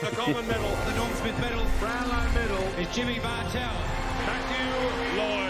The Coleman medal, the Norm Smith medal, Brownlow medal is Jimmy Bartel. Matthew Lloyd.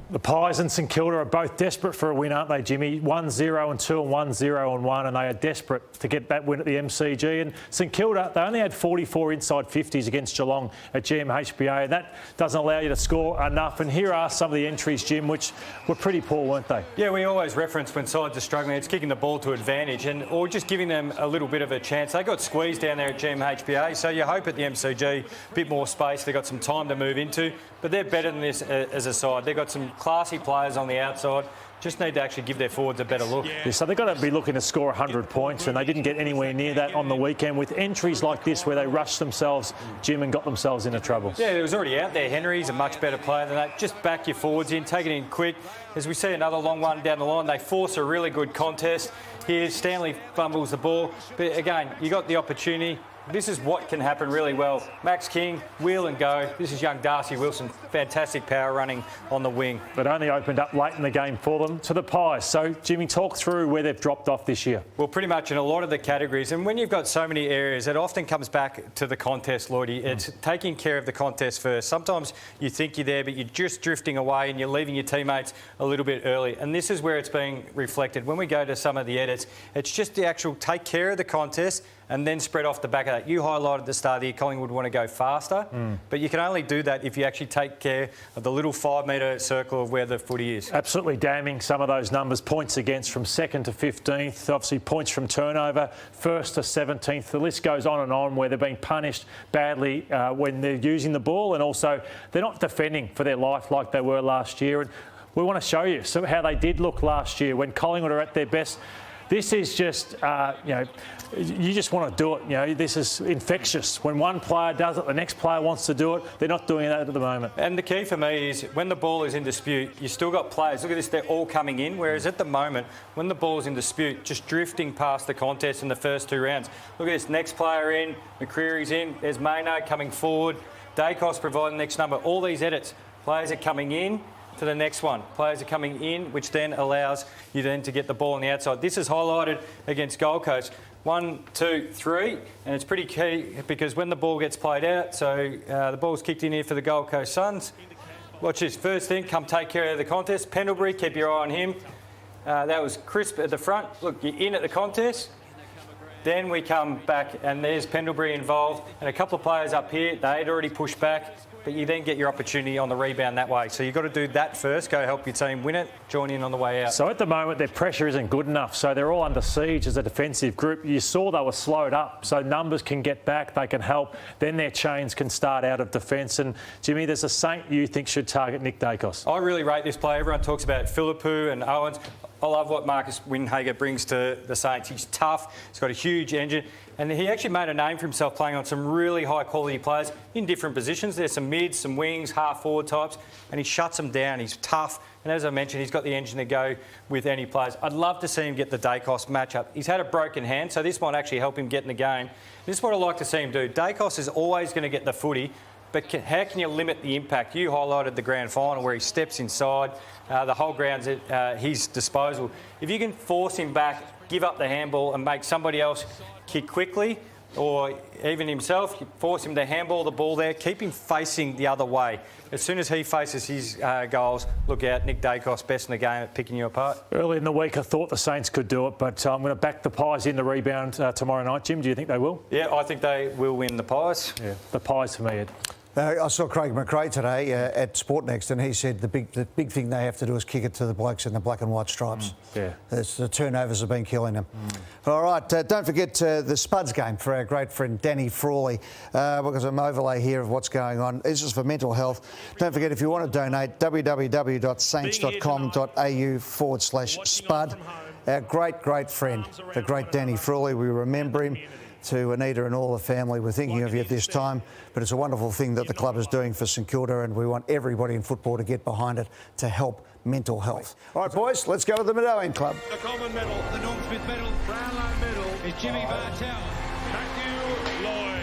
The Pies and St Kilda are both desperate for a win, aren't they, Jimmy? 1-0 and 2 and 1-0 and 1, and they are desperate to get that win at the MCG. And St Kilda, they only had 44 inside 50s against Geelong at GMHBA, and that doesn't allow you to score enough. And here are some of the entries, Jim, which were pretty poor, weren't they? Yeah, we always reference when sides are struggling, it's kicking the ball to advantage or just giving them a little bit of a chance. They got squeezed down there at GMHBA, so you hope at the MCG, a bit more space, they've got some time to move into. But they're better than this as a side. They've got some classy players on the outside. Just need to actually give their forwards a better look. Yeah, so they've got to be looking to score 100 points, and they didn't get anywhere near that on the weekend with entries like this where they rushed themselves, Jim, and got themselves into trouble. Yeah, it was already out there. Henry's a much better player than that. Just back your forwards in, take it in quick. As we see another long one down the line, they force a really good contest. Here, Stanley fumbles the ball. But again, you got the opportunity. This is what can happen really well. Max King, wheel and go. This is young Darcy Wilson. Fantastic power running on the wing. But only opened up late in the game for them. To the Pies. So, Jimmy, talk through where they've dropped off this year. Well, pretty much in a lot of the categories. And when you've got so many areas, it often comes back to the contest, Lloydie. It's taking care of the contest first. Sometimes you think you're there, but you're just drifting away and you're leaving your teammates a little bit early. And this is where it's being reflected. When we go to some of the edits, it's just the actual take care of the contest and then spread off the back of that. You highlighted at the start of the year, Collingwood want to go faster, but you can only do that if you actually take care of the little 5 metre circle of where the footy is. Absolutely damning, some of those numbers. Points against from 2nd to 15th, obviously points from turnover, 1st to 17th. The list goes on where they're being punished badly when they're using the ball, and also they're not defending for their life like they were last year. And we want to show you how they did look last year when Collingwood are at their best. This is just, you just want to do it. This is infectious. When one player does it, the next player wants to do it. They're not doing that at the moment. And the key for me is when the ball is in dispute, you still got players. Look at this, they're all coming in. Whereas at the moment, when the ball's in dispute, just drifting past the contest in the first 2 rounds. Look at this, next player in, McCreary's in, there's Maynard coming forward, Dacos providing the next number. All these edits, players are coming in to the next one. Players are coming in, which then allows you then to get the ball on the outside. This is highlighted against Gold Coast. 1, 2, 3, and it's pretty key because when the ball gets played out, so the ball's kicked in here for the Gold Coast Suns. Watch this, first thing, come take care of the contest. Pendlebury, keep your eye on him. That was crisp at the front. Look, you're in at the contest. Then we come back and there's Pendlebury involved and a couple of players up here, they'd already pushed back. But you then get your opportunity on the rebound that way. So you've got to do that first, go help your team win it, join in on the way out. So at the moment, their pressure isn't good enough. So they're all under siege as a defensive group. You saw they were slowed up. So numbers can get back, they can help. Then their chains can start out of defence. And Jimmy, there's a Saint you think should target Nick Dacos. I really rate this player. Everyone talks about Philippou and Owens. I love what Marcus Winhager brings to the Saints. He's tough, he's got a huge engine, and he actually made a name for himself playing on some really high-quality players in different positions. There's some mids, some wings, half-forward types, and he shuts them down. He's tough, and as I mentioned, he's got the engine to go with any players. I'd love to see him get the Dacos matchup. He's had a broken hand, so this might actually help him get in the game. This is what I'd like to see him do. Dacos is always going to get the footy, but how can you limit the impact? You highlighted the grand final where he steps inside. The whole ground's at his disposal. If you can force him back, give up the handball and make somebody else kick quickly, or even himself, force him to handball the ball there, keep him facing the other way. As soon as he faces his goals, look out, Nick Dacos, best in the game at picking you apart. Early in the week, I thought the Saints could do it, but I'm going to back the Pies in the rebound tomorrow night. Jim, do you think they will? Yeah, I think they will win the Pies. Yeah, the Pies for me, Ed. I saw Craig McRae today at Sportnext, and he said the big thing they have to do is kick it to the blokes in the black and white stripes. Yeah, the turnovers have been killing them. All right, don't forget the Spuds game for our great friend Danny Frawley, because I'm overlay here of what's going on. This is for mental health. Don't forget, if you want to donate, www.saints.com.au/spud. Our great friend, the great Danny Frawley, we remember him. To Anita and all the family, we're thinking of you at this time, but it's a wonderful thing that the club is doing for St Kilda, and we want everybody in football to get behind it to help mental health. All right, boys, let's go to the Medallion Club. The Coleman medal, the Norm Smith medal, Brownlow medal is Jimmy Bartel. Matthew Lloyd.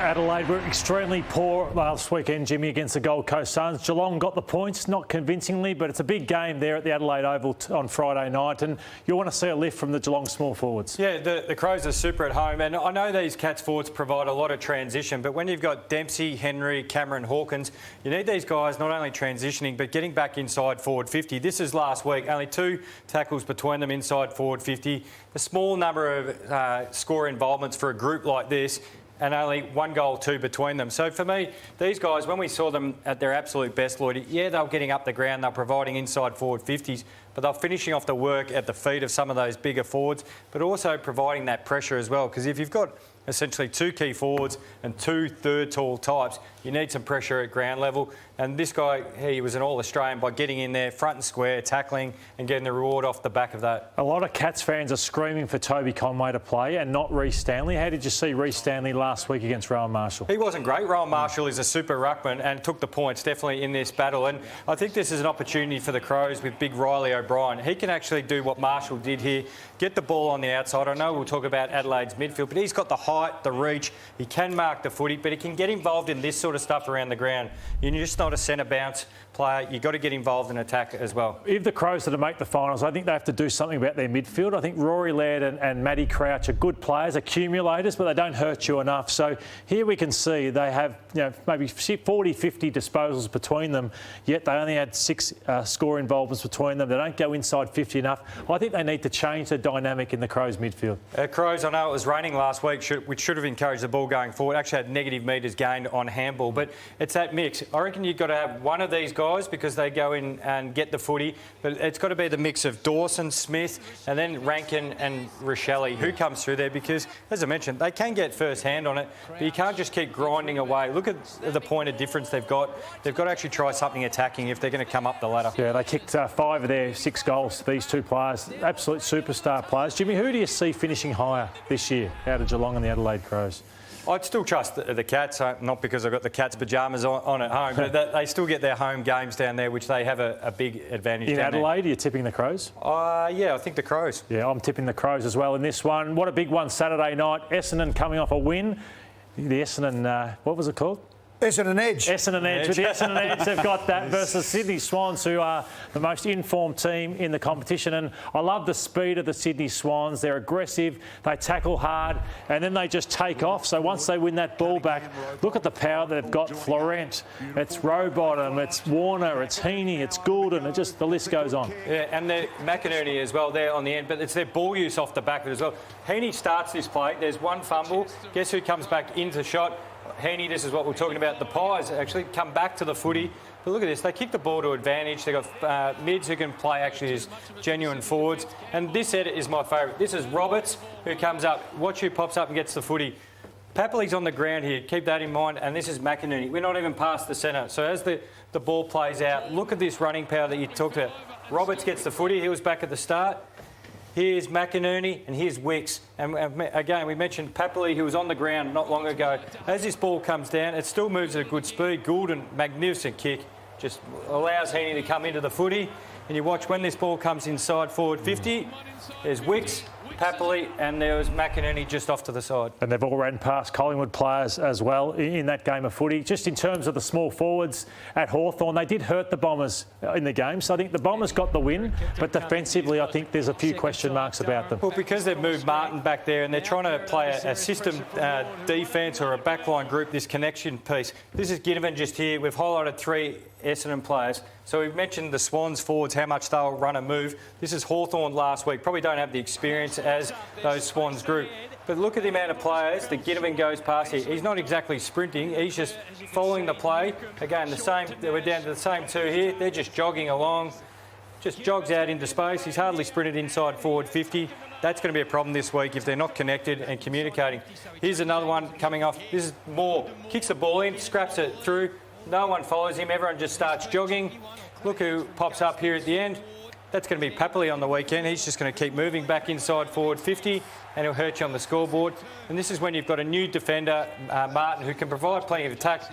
Adelaide were extremely poor last weekend, Jimmy, against the Gold Coast Suns. Geelong got the points, not convincingly, but it's a big game there at the Adelaide Oval on Friday night, and you want to see a lift from the Geelong small forwards. Yeah, the Crows are super at home, and I know these Cats forwards provide a lot of transition, but when you've got Dempsey, Henry, Cameron, Hawkins, you need these guys not only transitioning, but getting back inside forward 50. This is last week, only 2 tackles between them inside forward 50. A small number of score involvements for a group like this, and only 1 goal, 2 between them. So for me, these guys, when we saw them at their absolute best, Lloyd, yeah, they were getting up the ground, they're providing inside forward 50s, but they're finishing off the work at the feet of some of those bigger forwards, but also providing that pressure as well. Because if you've got essentially 2 key forwards and 2 third tall types, you need some pressure at ground level. And this guy, he was an All-Australian by getting in there, front and square, tackling and getting the reward off the back of that. A lot of Cats fans are screaming for Toby Conway to play and not Reece Stanley. How did you see Reece Stanley last week against Rowan Marshall? He wasn't great. Rowan Marshall is a super ruckman and took the points definitely in this battle. And I think this is an opportunity for the Crows with big Riley O'Brien. He can actually do what Marshall did here, get the ball on the outside. I know we'll talk about Adelaide's midfield, but he's got the height, the reach. He can mark the footy, but he can get involved in this sort of stuff around the ground. You're just not a centre bounce player. You've got to get involved in attack as well. If the Crows are to make the finals, I think they have to do something about their midfield. I think Rory Laird and Matty Crouch are good players, accumulators, but they don't hurt you enough. So here we can see they have maybe 40, 50 disposals between them, yet they only had 6 score involvements between them. They don't go inside 50 enough. I think they need to change the dynamic in the Crows midfield. Crows, I know it was raining last week, which should have encouraged the ball going forward. Actually had negative metres gained on handball, but it's that mix. I reckon you've got to have one of these guys because they go in and get the footy, but it's got to be the mix of Dawson, Smith, and then Rankin and Rochelle who comes through there because, as I mentioned, they can get first hand on it, but you can't just keep grinding away. Look at the point of difference they've got. They've got to actually try something attacking if they're going to come up the ladder. Yeah, they kicked 5 of their 6 goals, these 2 players, absolute superstar players. Jimmy, who do you see finishing higher this year out of Geelong and the Adelaide Crows? I'd still trust the Cats, not because I've got the Cats pyjamas on at home, but they still get their home games down there, which they have a big advantage in down Adelaide, there. Are you tipping the Crows? Yeah, I think the Crows. Yeah, I'm tipping the Crows as well in this one. What a big one Saturday night. Essendon coming off a win. The Essendon, what was it called? Essendon Edge. Essendon Edge. With the Essendon Edge, they've got that versus Sydney Swans, who are the most informed team in the competition. And I love the speed of the Sydney Swans. They're aggressive, they tackle hard, and then they just take off. So once they win that ball back, look at the power they've got. Florent, it's Rowbottom, it's Warner, it's Heaney, it's Goulden. It just, the list goes on. Yeah, and McInerney as well there on the end, but it's their ball use off the back of it as well. Heaney starts this play. There's one fumble. Guess who comes back into shot? Heaney, this is what we're talking about. The Pies actually come back to the footy. But look at this. They kick the ball to advantage. They've got mids who can play actually as genuine forwards. And this edit is my favourite. This is Roberts who comes up. Watch who pops up and gets the footy. Papley's on the ground here. Keep that in mind. And this is McInerney. We're not even past the centre. So as the ball plays out, look at this running power that you talked about. Roberts gets the footy. He was back at the start. Here's McInerney and here's Wicks. And again, we mentioned Papley, who was on the ground not long ago. As this ball comes down, it still moves at a good speed. Goulden, magnificent kick, just allows Heaney to come into the footy. And you watch when this ball comes inside forward 50, there's Wicks, Papley, and there was McInerney just off to the side. And they've all ran past Collingwood players as well in that game of footy. Just in terms of the small forwards at Hawthorn, they did hurt the Bombers in the game. So I think the Bombers got the win, but defensively I think there's a few question marks about them. Well, because they've moved Martin back there and they're trying to play a system defence or a backline group, this connection piece. This is Ginnivan just here. We've highlighted 3 Essendon players. So we've mentioned the Swans forwards, how much they'll run and move. This is Hawthorn last week. Probably don't have the experience as those Swans group. But look at the amount of players that Ginnivan goes past here. He's not exactly sprinting. He's just following the play. Again, we're down to the same 2 here. They're just jogging along. Just jogs out into space. He's hardly sprinted inside forward 50. That's going to be a problem this week if they're not connected and communicating. Here's another one coming off. This is Moore. Kicks the ball in, scraps it through. No one follows him. Everyone just starts jogging. Look who pops up here at the end. That's going to be Papley on the weekend. He's just going to keep moving back inside forward 50. and he'll hurt you on the scoreboard. And this is when you've got a new defender, Martin, who can provide plenty of attack.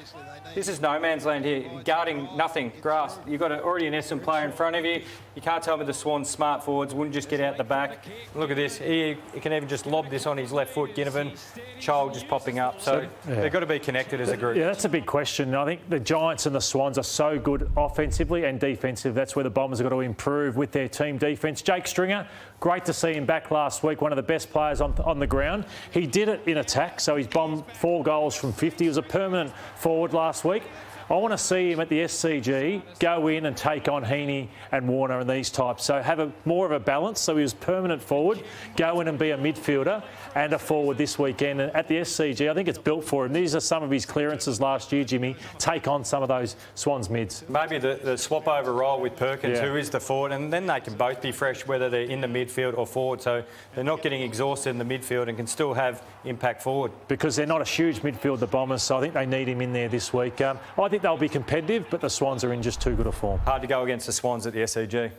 This is no man's land here, guarding nothing, grass. You've got already an Essendon player in front of you. You can't tell me the Swans smart forwards wouldn't just get out the back. Look at this. He can even just lob this on his left foot, Ginnivan. Child just popping up. So they've got to be connected as a group. Yeah, that's a big question. I think the Giants and the Swans are so good offensively and defensively. That's where the Bombers have got to improve with their team defence. Jake Stringer, great to see him back last week, one of the best players on the ground. He did it in attack, so he's bombed 4 goals from 50. He was a permanent forward last week. I want to see him at the SCG go in and take on Heaney and Warner and these types. So have more of a balance. So he was permanent forward, go in and be a midfielder and a forward this weekend. And at the SCG, I think it's built for him. These are some of his clearances last year, Jimmy. Take on some of those Swans mids. Maybe the swap over role with Perkins, who is the forward, and then they can both be fresh, whether they're in the midfield or forward. So they're not getting exhausted in the midfield and can still have impact forward. Because they're not a huge midfield, the Bombers, so I think they need him in there this week. I think they'll be competitive, but the Swans are in just too good a form. Hard to go against the Swans at the SCG.